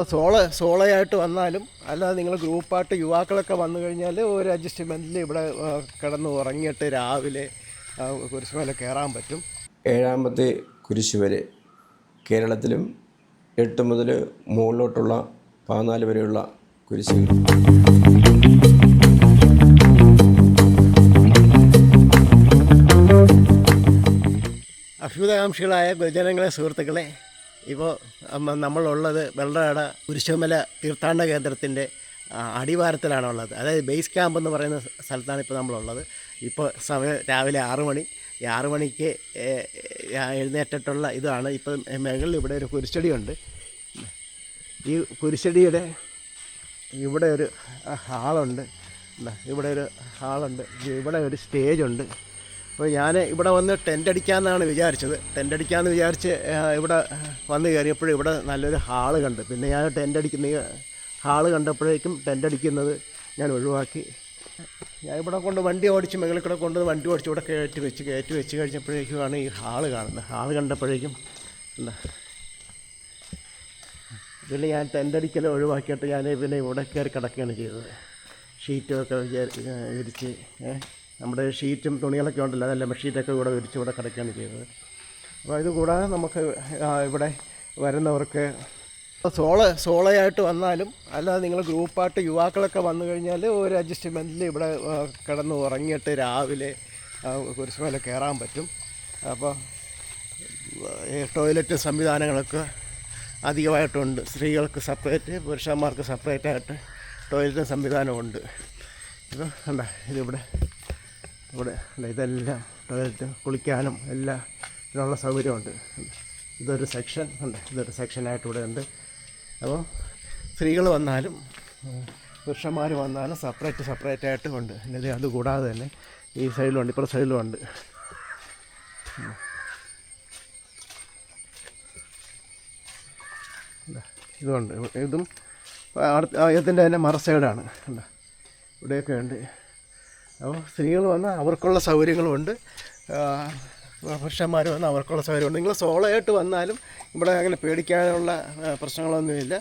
സോളോയായിട്ട് വന്നാലും അല്ലാതെ നിങ്ങൾ ഗ്രൂപ്പായിട്ട് യുവാക്കളൊക്കെ വന്നു കഴിഞ്ഞാൽ ഒരു അഡ്ജസ്റ്റ്മെൻറ്റിൽ ഇവിടെ കിടന്ന് ഉറങ്ങിയിട്ട് രാവിലെ കുരിശുമല കയറാൻ പറ്റും. ഏഴാമത്തെ കുരിശ് വരെ കേരളത്തിലും 8 മുതൽ മുകളിലോട്ടുള്ള 14 വരെയുള്ള കുരിശുകൾ. അഭ്യുതകാംക്ഷികളായ ഗുരുജനങ്ങളെ, സുഹൃത്തുക്കളെ, ഇപ്പോൾ നമ്മളുള്ളത് വെള്ളറട കുരിശുമല തീർത്ഥാടന കേന്ദ്രത്തിൻ്റെ അടിവാരത്തിലാണുള്ളത്. അതായത് ബേസ് ക്യാമ്പ് എന്ന് പറയുന്ന സ്ഥലത്താണ് ഇപ്പോൾ നമ്മളുള്ളത്. ഇപ്പോൾ സമയം രാവിലെ 6 മണി. ഈ 6 മണിക്ക് എഴുന്നേറ്റിട്ടുള്ള ഇതാണ്. ഇപ്പം മുകളിൽ ഇവിടെ ഒരു കുരിശടിയുണ്ട്. ഈ കുരിശടിയുടെ ഇവിടെ ഒരു ഹാളുണ്ട്. ഇവിടെ ഒരു ഹാളുണ്ട്. ഇവിടെ ഒരു സ്റ്റേജുണ്ട്. അപ്പോൾ ഞാൻ ഇവിടെ വന്ന് ടെൻ്റ് അടിക്കാമെന്നാണ് വിചാരിച്ചത്. ടെൻ്റ് അടിക്കാമെന്ന് വിചാരിച്ച് ഇവിടെ വന്ന് കയറിയപ്പോഴും ഇവിടെ നല്ലൊരു ഹാള് കണ്ട്. പിന്നെ ഞാൻ ടെൻ്റ് അടിക്കുന്ന ഹാള് കണ്ടപ്പോഴേക്കും ടെൻ്റ് അടിക്കുന്നത് ഞാൻ ഒഴിവാക്കി. ഞാൻ ഇവിടെ കൊണ്ട് വണ്ടി ഓടിച്ച് മുകളിൽ കൂടെ കൊണ്ട് വണ്ടി ഓടിച്ച് ഇവിടെ കയറ്റി വെച്ച് കഴിഞ്ഞപ്പോഴേക്കുമാണ് ഈ ഹാള് കാണുന്നത്. ഹാള് കണ്ടപ്പോഴേക്കും എന്താ ഇതിൽ ഞാൻ ടെൻ്റ് അടിക്കൽ ഒഴിവാക്കിയിട്ട് ഞാൻ പിന്നെ ഇവിടെ കയറി കിടക്കുകയാണ് ചെയ്തത്. ഷീറ്റൊക്കെ വിരിച്ച് നമ്മുടെ ഷീറ്റും തുണികളൊക്കെ ഉണ്ടല്ലോ, അതെല്ലാം ഷീറ്റൊക്കെ ഇവിടെ വിരിച്ച് ഇവിടെ കിടക്കുകയാണ് ചെയ്തത്. അപ്പോൾ ഇത് കൂടാതെ നമുക്ക് ഇവിടെ വരുന്നവർക്ക് സോളോയായിട്ട് വന്നാലും അല്ലാതെ നിങ്ങൾ ഗ്രൂപ്പായിട്ട് യുവാക്കളൊക്കെ വന്നു കഴിഞ്ഞാൽ ഒരു അഡ്ജസ്റ്റ്മെൻറ്റിൽ ഇവിടെ കിടന്ന് ഉറങ്ങിയിട്ട് രാവിലെ കുരിശുമല കയറാൻ പറ്റും. അപ്പോൾ ടോയ്ലറ്റ് സംവിധാനങ്ങളൊക്കെ അധികമായിട്ടുണ്ട്. സ്ത്രീകൾക്ക് സെപ്പറേറ്റ്, പുരുഷന്മാർക്ക് സെപ്പറേറ്റായിട്ട് ടോയ്ലറ്റ് സംവിധാനമുണ്ട്. ഇത് കണ്ട, ഇതിവിടെ ഇതെല്ലാം ടോയ്ലറ്റ്, കുളിക്കാനും എല്ലാം ഇതിനുള്ള സൗകര്യമുണ്ട്. ഇതൊരു സെക്ഷൻ ഉണ്ട്. ഇതൊരു സെക്ഷനായിട്ട് ഇവിടെ ഉണ്ട്. അപ്പോൾ സ്ത്രീകൾ വന്നാലും പുരുഷന്മാർ വന്നാലും സെപ്പറേറ്റായിട്ട് ഉണ്ട്. അല്ലെങ്കിൽ അതുകൂടാതെ തന്നെ ഈ സൈഡിലുണ്ട്, ഇപ്പുറത്തെ സൈഡിലുമുണ്ട്. ഇതുണ്ട്. ഇതും ഇതിൻ്റെ തന്നെ മറ സൈഡാണ്. ഇവിടെയൊക്കെ ഉണ്ട്. അപ്പോൾ സ്ത്രീകൾ വന്നാൽ അവർക്കുള്ള സൗകര്യങ്ങളുമുണ്ട്, പുരുഷന്മാർ വന്നാൽ അവർക്കുള്ള സൗകര്യമുണ്ട്. നിങ്ങൾ സോളോയായിട്ട് വന്നാലും ഇവിടെ അങ്ങനെ പേടിക്കാനുള്ള പ്രശ്നങ്ങളൊന്നുമില്ല.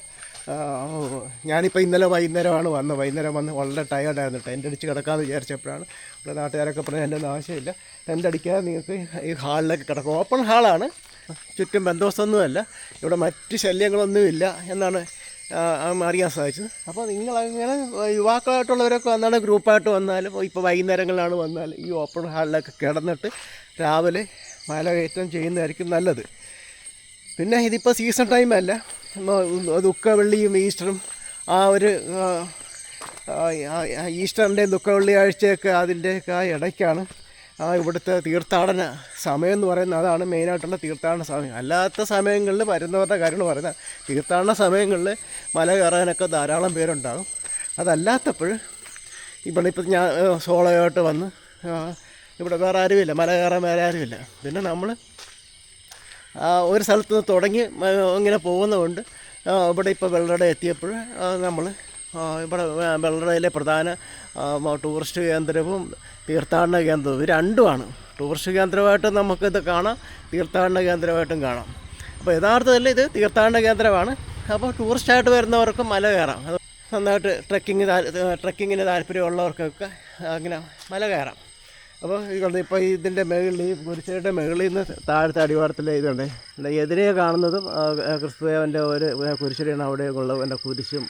ഞാനിപ്പോൾ ഇന്നലെ വൈകുന്നേരമാണ് വന്നത്. വൈകുന്നേരം വന്ന് വളരെ ടയേർഡായിരുന്നു. ടെൻ്റ് അടിച്ച് കിടക്കാമെന്ന് വിചാരിച്ചപ്പോഴാണ് ഇവിടെ നാട്ടുകാരൊക്കെ പറഞ്ഞാൽ എൻ്റെ ഒന്നും ആവശ്യമില്ല, ടെൻ്റ് അടിക്കാതെ നിങ്ങൾക്ക് ഈ ഹാളിലേക്ക് കിടക്കും. ഓപ്പൺ ഹാളാണ്, ചുറ്റും ബന്ധോസൊന്നുമല്ല, ഇവിടെ മറ്റ് ശല്യങ്ങളൊന്നുമില്ല എന്നാണ് അറിയാൻ സാധിച്ചത്. അപ്പോൾ നിങ്ങളങ്ങനെ യുവാക്കളായിട്ടുള്ളവരൊക്കെ വന്നാണ്, ഗ്രൂപ്പായിട്ട് വന്നാലും ഇപ്പോൾ വൈകുന്നേരങ്ങളിലാണ് വന്നാൽ ഈ ഓപ്പൺ ഹാളിലൊക്കെ കിടന്നിട്ട് രാവിലെ മലകയറ്റം ചെയ്യുന്നതായിരിക്കും നല്ലത്. പിന്നെ ഇതിപ്പോൾ സീസൺ ടൈമല്ല, ദുഃഖവെള്ളിയും ഈസ്റ്ററും ആ ഒരു ഈസ്റ്ററിൻ്റെയും ദുഃഖവെള്ളിയാഴ്ചയൊക്കെ അതിൻ്റെയൊക്കെ ഇടയ്ക്കാണ് ഇവിടുത്തെ തീർത്ഥാടന സമയം എന്ന് പറയുന്നത്. അതാണ് മെയിനായിട്ടുള്ള തീർത്ഥാടന സമയം. അല്ലാത്ത സമയങ്ങളിൽ വരുന്നവരുടെ കാര്യങ്ങൾ പറയുന്നത്, തീർത്ഥാടന സമയങ്ങളിൽ മല കയറാനൊക്കെ ധാരാളം പേരുണ്ടാകും. അതല്ലാത്തപ്പോൾ ഇപ്പം ഞാൻ സോളോയായിട്ട് വന്ന് ഇവിടെ വേറെ ആരുമില്ല, മല കയറാൻ വേറെ ആരുമില്ല. പിന്നെ നമ്മൾ ഒരു സ്ഥലത്ത് നിന്ന് തുടങ്ങി ഇങ്ങനെ പോകുന്നതുകൊണ്ട് ഇവിടെ ഇപ്പോൾ വെള്ളറട എത്തിയപ്പോൾ നമ്മൾ ഇവിടെ വെള്ളറടയിലെ പ്രധാന ടൂറിസ്റ്റ് കേന്ദ്രവും തീർത്ഥാടന കേന്ദ്രവും രണ്ടുമാണ്. ടൂറിസ്റ്റ് കേന്ദ്രമായിട്ടും നമുക്കിത് കാണാം, തീർത്ഥാടന കേന്ദ്രമായിട്ടും കാണാം. അപ്പോൾ യഥാർത്ഥത്തിൽ ഇത് തീർത്ഥാടന കേന്ദ്രമാണ്. അപ്പോൾ ടൂറിസ്റ്റായിട്ട് വരുന്നവർക്കും മല കയറാം. അത് നന്നായിട്ട് ട്രക്കിങ്ങിന് താല്പര്യമുള്ളവർക്കൊക്കെ അങ്ങനെ മല കയറാം. അപ്പോൾ ഇപ്പോൾ ഇതിൻ്റെ മുകളിൽ, ഈ കുരിശയുടെ മുകളിൽ നിന്ന് താഴത്തെ അടിവാരത്തിലെ ഇതുണ്ട്. എതിരെ കാണുന്നതും ക്രിസ്തുദേവൻ്റെ ഒരു കുരിശടിയാണ്. അവിടെ ഉള്ള എൻ്റെ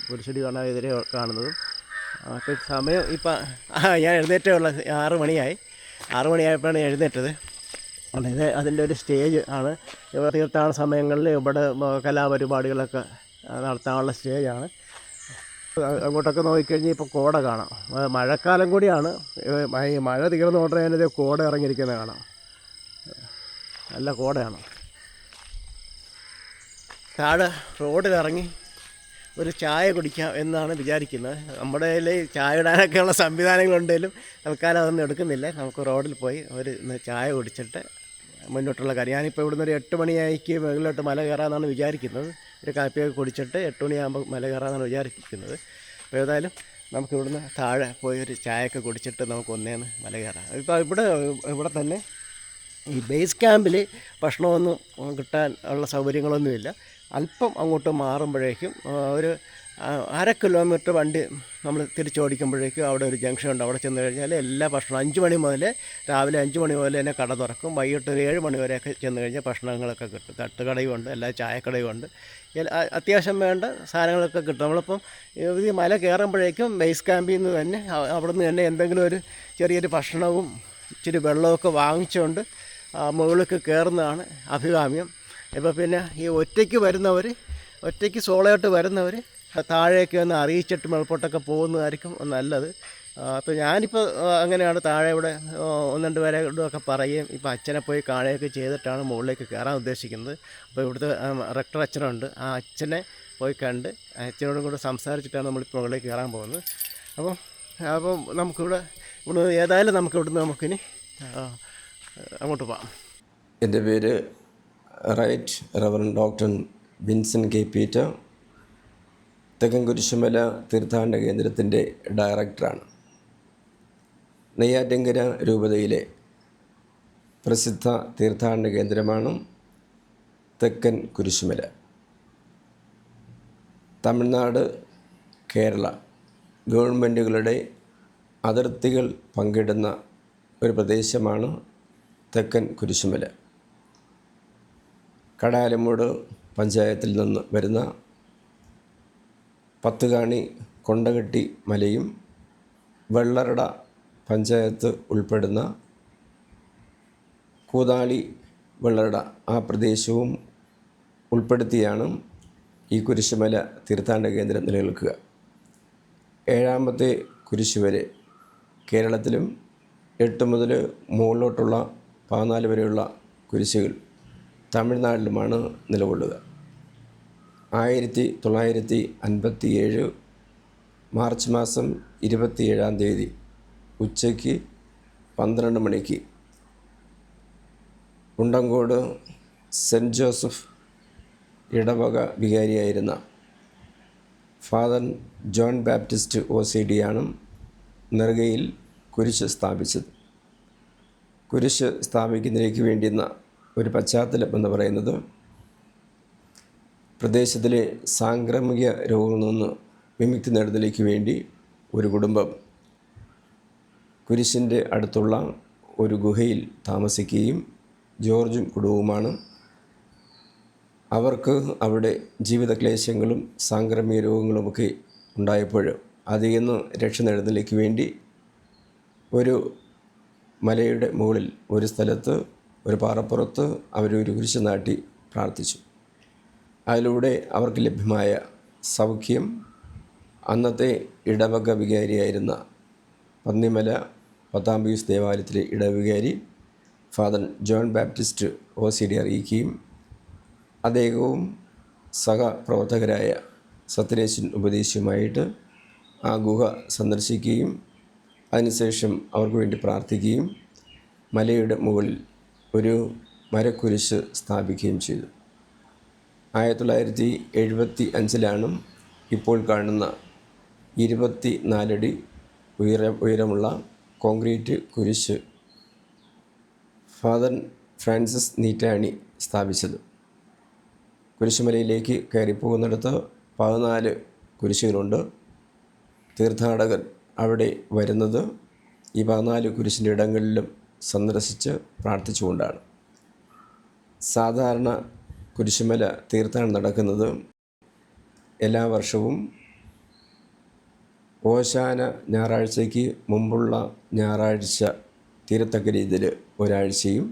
കുരിശടി കാണാൻ എതിരെ കാണുന്നതും. അപ്പോൾ സമയം ഇപ്പം ഞാൻ എഴുന്നേറ്റേ ഉള്ള 6 മണിയായി. 6 മണിയായപ്പോഴാണ് എഴുന്നേറ്റത്. ഇത് അതിൻ്റെ ഒരു സ്റ്റേജ് ആണ്. ഇവിടെ തീർത്ഥാടന സമയങ്ങളിൽ ഇവിടെ കലാപരിപാടികളൊക്കെ നടത്താനുള്ള സ്റ്റേജാണ്. അങ്ങോട്ടൊക്കെ നോക്കിക്കഴിഞ്ഞാൽ ഇപ്പോൾ കോട കാണാം. മഴക്കാലം കൂടിയാണ്. ഈ മഴ തീർന്ന ഉടനെ തന്നെ കോട ഇറങ്ങിയിരിക്കുന്നത് കാണാം. നല്ല കോടയാണ്. താഴെ റോഡിലിറങ്ങി ഒരു ചായ കുടിക്കാം എന്നാണ് വിചാരിക്കുന്നത്. നമ്മുടെ കയ്യിൽ ചായ ഇടാനൊക്കെയുള്ള സംവിധാനങ്ങളുണ്ടെങ്കിലും തൽക്കാലം അതൊന്നും എടുക്കുന്നില്ല. നമുക്ക് റോഡിൽ പോയി ഒരു ചായ കുടിച്ചിട്ട് മുന്നോട്ടുള്ള കാര്യം. ഞാനിപ്പോൾ ഇവിടുന്ന് ഒരു 8 മണിയായിക്ക് മുകളിലോട്ട് മല കയറാമെന്നാണ് വിചാരിക്കുന്നത്. ഒരു കാപ്പിയൊക്കെ കുടിച്ചിട്ട് 8 മണിയാകുമ്പോൾ മല കയറാമെന്നാണ് വിചാരിക്കുന്നത്. അപ്പോൾ ഏതായാലും നമുക്ക് ഇവിടുന്ന് താഴെ പോയി ഒരു ചായയൊക്കെ കുടിച്ചിട്ട് നമുക്ക് ഒന്നേന്ന് മല കയറാം. ഇപ്പോൾ ഇവിടെ തന്നെ ഈ ബേസ് ക്യാമ്പിൽ ഭക്ഷണമൊന്നും കിട്ടാൻ ഉള്ള സൗകര്യങ്ങളൊന്നുമില്ല. അല്പം അങ്ങോട്ട് മാറുമ്പോഴേക്കും ഒരു 1/2 കിലോമീറ്റർ വണ്ടി നമ്മൾ തിരിച്ചോടിക്കുമ്പോഴേക്കും അവിടെ ഒരു ജംഗ്ഷൻ ഉണ്ട്. അവിടെ ചെന്ന് കഴിഞ്ഞാൽ എല്ലാ ഭക്ഷണം 5 മണി മുതൽ, രാവിലെ 5 മണി മുതൽ തന്നെ കട തുറക്കും. വൈകിട്ട് ഒരു 7 മണി വരെയൊക്കെ ചെന്ന് കഴിഞ്ഞാൽ ഭക്ഷണങ്ങളൊക്കെ കിട്ടും. തട്ടുകടയും ഉണ്ട്, എല്ലാ ചായക്കടയും ഉണ്ട്. അത്യാവശ്യം വേണ്ട സാധനങ്ങളൊക്കെ കിട്ടും. നമ്മളിപ്പം ഈ മല കയറുമ്പോഴേക്കും ബേസ് ക്യാമ്പിൽ നിന്ന് തന്നെ അവിടെ നിന്ന് തന്നെ എന്തെങ്കിലും ഒരു ചെറിയൊരു ഭക്ഷണവും ഇച്ചിരി വെള്ളമൊക്കെ വാങ്ങിച്ചുകൊണ്ട് മുകളിലേക്ക് കയറുന്നതാണ് അഭികാമ്യം. ഇപ്പോൾ പിന്നെ ഈ ഒറ്റയ്ക്ക് സോളോയിട്ട് വരുന്നവർ താഴേക്ക് ഒന്ന് അറിയിച്ചിട്ട് മേൽപോട്ടൊക്കെ പോകുന്നതായിരിക്കും നല്ലത്. അപ്പോൾ ഞാനിപ്പോൾ അങ്ങനെയാണ് താഴെ ഇവിടെ 1-2 പേരോടൊക്കെ പറയുകയും ഇപ്പോൾ അച്ഛനെ പോയി കാണുകയൊക്കെ ചെയ്തിട്ടാണ് മുകളിലേക്ക് കയറാൻ ഉദ്ദേശിക്കുന്നത്. അപ്പോൾ ഇവിടുത്തെ റെക്ടർ അച്ഛനുണ്ട്, ആ അച്ഛനെ പോയി കണ്ട് അച്ഛനോടും കൂടെ സംസാരിച്ചിട്ടാണ് നമ്മളിപ്പോൾ മുകളിലേക്ക് കയറാൻ പോകുന്നത്. അപ്പം നമുക്കിവിടെ ഏതായാലും നമുക്കിവിടുന്ന് നമുക്കിനി അങ്ങോട്ട് പോകാം. എൻ്റെ പേര് right reverend doctor Vinson K Peter, Thekkan Kurisumala തീർത്ഥാടന കേന്ദ്രത്തിൻ്റെ ഡയറക്ടറാണ്. നെയ്യാറ്റിൻകര രൂപതയിലെ പ്രസിദ്ധ തീർത്ഥാടന കേന്ദ്രമാണ് തെക്കൻ കുരിശുമല. തമിഴ്നാട്, കേരള ഗവൺമെൻറ്റുകളുടെ അതിർത്തികൾ പങ്കിടുന്ന ഒരു പ്രദേശമാണ് തെക്കൻ കുരിശുമല. കടാലമൂട് പഞ്ചായത്തിൽ നിന്ന് വരുന്ന പത്തുകാണി കൊണ്ടകെട്ടി മലയും വെള്ളറട പഞ്ചായത്ത് ഉൾപ്പെടുന്ന കൂതാളി വെള്ളറട ആ പ്രദേശവും ഉൾപ്പെടുത്തിയാണ് ഈ കുരിശുമല തീർത്ഥാടന കേന്ദ്രം നിലനിൽക്കുക. 7ാമത്തെ കുരിശ് വരെ കേരളത്തിലും 8 മുതൽ മുകളിലോട്ടുള്ള 14 വരെയുള്ള കുരിശുകൾ തമിഴ്നാട്ടിലുമാണ് നിലകൊള്ളുക. 1957 മാർച്ച് മാസം 27-ാം തീയതി ഉച്ചയ്ക്ക് 12 മണിക്ക് ഉണ്ടങ്കോട് സെൻറ്റ് ജോസഫ് ഇടവക വികാരിയായിരുന്ന ഫാദർ ജോൺ ബാപ്റ്റിസ്റ്റ് OCD ആണ് നെറുകയിൽ കുരിശ് സ്ഥാപിച്ചത്. കുരിശ് സ്ഥാപിക്കുന്നതിലേക്ക് വേണ്ടുന്ന ഒരു പശ്ചാത്തലം എന്ന് പറയുന്നത് പ്രദേശത്തിലെ സാംക്രമിക രോഗങ്ങളിൽ നിന്ന് വിമുക്തി നേടുന്നതിലേക്ക് വേണ്ടി ഒരു കുടുംബം കുരിശിൻ്റെ അടുത്തുള്ള ഒരു ഗുഹയിൽ താമസിക്കുകയും ജോർജും കുടുംബവുമാണ്. അവർക്ക് അവിടെ ജീവിതക്ലേശങ്ങളും സാംക്രമിക രോഗങ്ങളുമൊക്കെ ഉണ്ടായപ്പോൾ അതിൽ നിന്ന് രക്ഷ നേടുന്നതിലേക്ക് വേണ്ടി ഒരു മലയുടെ മുകളിൽ ഒരു സ്ഥലത്ത് ഒരു പാറപ്പുറത്ത് അവരൊരു കുരിശ് നാട്ടി പ്രാർത്ഥിച്ചു. അതിലൂടെ അവർക്ക് ലഭ്യമായ സൗഖ്യം അന്നത്തെ ഇടവക വികാരിയായിരുന്ന പന്നിമല 10-ാം പീസ് ദേവാലയത്തിലെ ഇടവികാരി ഫാദർ ജോൺ ബാപ്റ്റിസ്റ്റ് OCD അറിയിക്കുകയും അദ്ദേഹവും സഹപ്രവർത്തകരായ സത്യനേശൻ ഉപദേശിയുമായിട്ട് ആ ഗുഹ സന്ദർശിക്കുകയും അതിനുശേഷം അവർക്ക് വേണ്ടി പ്രാർത്ഥിക്കുകയും മലയുടെ മുകളിൽ ഒരു മരക്കുരിശ് സ്ഥാപിക്കുകയും ചെയ്തു. 1975-ലാണ് ഇപ്പോൾ കാണുന്ന 24 അടി ഉയരമുള്ള കോൺക്രീറ്റ് കുരിശ് ഫാദർ ഫ്രാൻസിസ് നീറ്റാണി സ്ഥാപിച്ചത്. കുരിശുമലയിലേക്ക് കയറിപ്പോകുന്നിടത്ത് 14 കുരിശുകളുണ്ട്. തീർത്ഥാടകർ അവിടെ വരുന്നത് ഈ 14 കുരിശിൻ്റെ ഇടങ്ങളിലും സന്ദർശിച്ച് പ്രാർത്ഥിച്ചുകൊണ്ടാണ്. സാധാരണ കുരിശുമല തീർത്ഥാടനം നടക്കുന്നത് എല്ലാ വർഷവും ഓശാന ഞായറാഴ്ചയ്ക്ക് മുമ്പുള്ള ഞായറാഴ്ച തീരത്തക്ക രീതിയിൽ ഒരാഴ്ചയും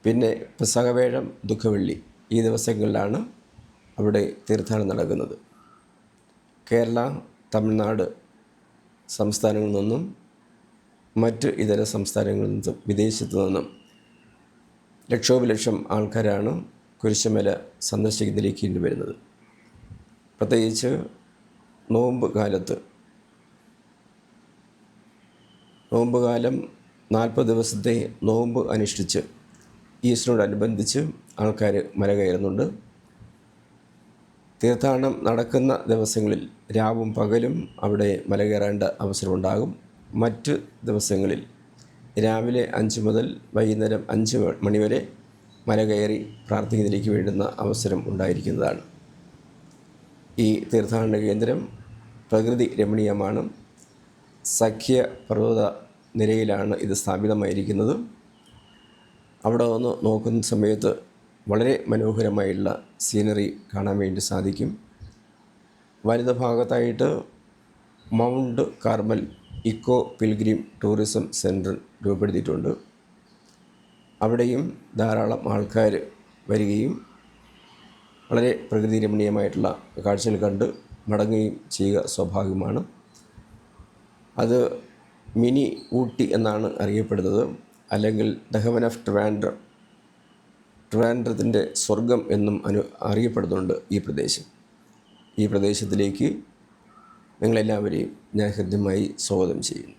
പിന്നെ പെസഹവേഴം ദുഃഖവെള്ളി ഈ ദിവസങ്ങളിലാണ് അവിടെ തീർത്ഥാടനം നടക്കുന്നത്. കേരള, തമിഴ്നാട് സംസ്ഥാനങ്ങളിൽ നിന്നും മറ്റ് ഇതര സംസ്ഥാനങ്ങളിൽ നിന്നും വിദേശത്തു നിന്നും ലക്ഷോപലക്ഷം ആൾക്കാരാണ് കുരിശുമല സന്ദർശിക്കുന്നതിലേക്ക് വരുന്നത്. പ്രത്യേകിച്ച് നോമ്പ് കാലം 40 ദിവസത്തെ നോമ്പ് അനുഷ്ഠിച്ച് ഈസ്റ്ററിനോടനുബന്ധിച്ച് ആൾക്കാർ മല കയറുന്നുണ്ട്. തീർത്ഥാടനം നടക്കുന്ന ദിവസങ്ങളിൽ രാവും പകലും അവിടെ മല കയറേണ്ട അവസരമുണ്ടാകും. മറ്റ് ദിവസങ്ങളിൽ രാവിലെ 5 മുതൽ വൈകുന്നേരം 5 മണി വരെ മല കയറി പ്രാർത്ഥിക്കുന്നതിലേക്ക് വേണ്ടുന്ന അവസരം ഉണ്ടായിരിക്കുന്നതാണ്. ഈ തീർത്ഥാടന കേന്ദ്രം പ്രകൃതി രമണീയമാണ്. സഖ്യ പർവ്വത നിരയിലാണ് ഇത് സ്ഥാപിതമായിരിക്കുന്നത്. അവിടെ വന്ന് നോക്കുന്ന സമയത്ത് വളരെ മനോഹരമായുള്ള സീനറി കാണാൻ വേണ്ടി സാധിക്കും. വലത് ഭാഗത്തായിട്ട് Mount Carmel eco pilgrim tourism centre രൂപപ്പെടുത്തിയിട്ടുണ്ട്. അവിടെയും ധാരാളം ആൾക്കാർ വരികയും വളരെ പ്രകൃതി രമണീയമായിട്ടുള്ള കാഴ്ചകൾ കണ്ട് മടങ്ങുകയും ചെയ്യുക സ്വാഭാവികമാണ്. അത് മിനി ഊട്ടി എന്നാണ് അറിയപ്പെടുന്നത്, അല്ലെങ്കിൽ ദ ഹെവൻ ഓഫ് ട്രിവാൻഡ്രം, ട്രിവാൻഡ്രത്തിൻ്റെ സ്വർഗം എന്നും അറിയപ്പെടുന്നുണ്ട് ഈ പ്രദേശം. ഈ പ്രദേശത്തിലേക്ക് നിങ്ങളെല്ലാവരെയും ഞാൻ ഹൃദ്യമായി സ്വാഗതം ചെയ്യുന്നു.